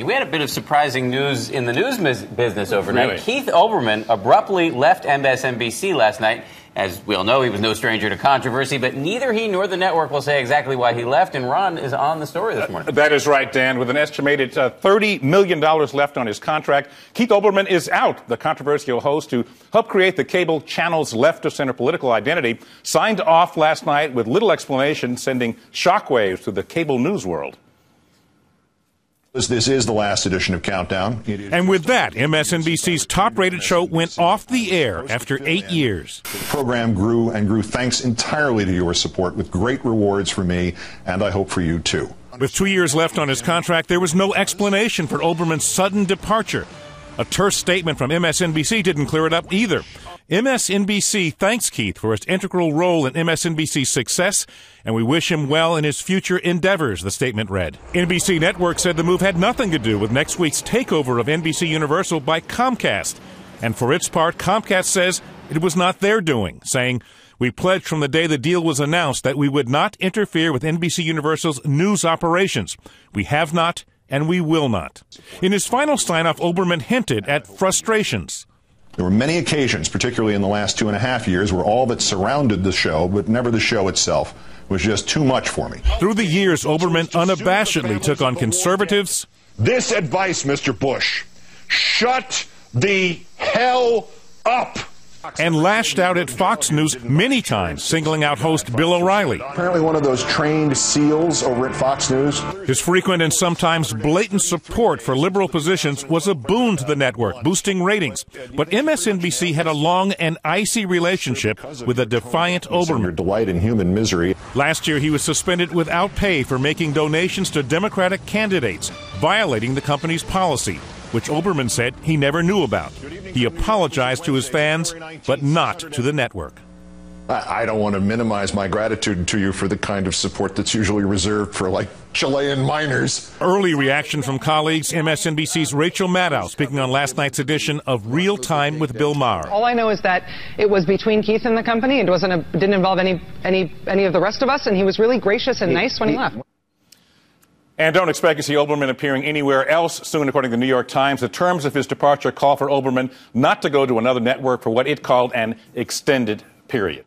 We had a bit of surprising news in the news business overnight. Really? Keith Olbermann abruptly left Msnbc last night. As we all know, he was no stranger to controversy, but neither he nor the network will say exactly why he left, and Ron is on the story this morning. That is right, Dan. With an estimated $30 million left on his contract, Keith Olbermann is out. The controversial host who helped create the cable channel's left-of-center political identity signed off last night with little explanation, sending shockwaves through the cable news world. This is the last edition of Countdown. And with that, MSNBC's top-rated show went off the air after 8 years. The program grew and grew thanks entirely to your support, with great rewards for me, and I hope for you, too. With 2 years left on his contract, there was no explanation for Olbermann's sudden departure. A terse statement from MSNBC didn't clear it up either. MSNBC thanks Keith for his integral role in MSNBC's success, and we wish him well in his future endeavors, the statement read. NBC Network said the move had nothing to do with next week's takeover of NBC Universal by Comcast. And for its part, Comcast says it was not their doing, saying, "We pledged from the day the deal was announced that we would not interfere with NBC Universal's news operations. We have not, and we will not." In his final sign-off, Olbermann hinted at frustrations. There were many occasions, particularly in the last 2.5 years, where all that surrounded the show, but never the show itself, was just too much for me. Through the years, Olbermann unabashedly took on conservatives. This advice, Mr. Bush, shut the hell up. And lashed out at Fox News many times, singling out host Bill O'Reilly. Apparently one of those trained SEALs over at Fox News. His frequent and sometimes blatant support for liberal positions was a boon to the network, boosting ratings. But MSNBC had a long and icy relationship with a defiant Olbermann. Your delight in human misery. Last year, he was suspended without pay for making donations to Democratic candidates, violating the company's policy, which Olbermann said he never knew about. He apologized to his fans, but not to the network. I don't want to minimize my gratitude to you for the kind of support that's usually reserved for, like, Chilean miners. Early reaction from colleagues. MSNBC's Rachel Maddow speaking on last night's edition of Real Time with Bill Maher. All I know is that it was between Keith and the company. It didn't involve any of the rest of us, and he was really gracious and nice when he left. And don't expect to see Olbermann appearing anywhere else soon, according to the New York Times. The terms of his departure call for Olbermann not to go to another network for what it called an extended period.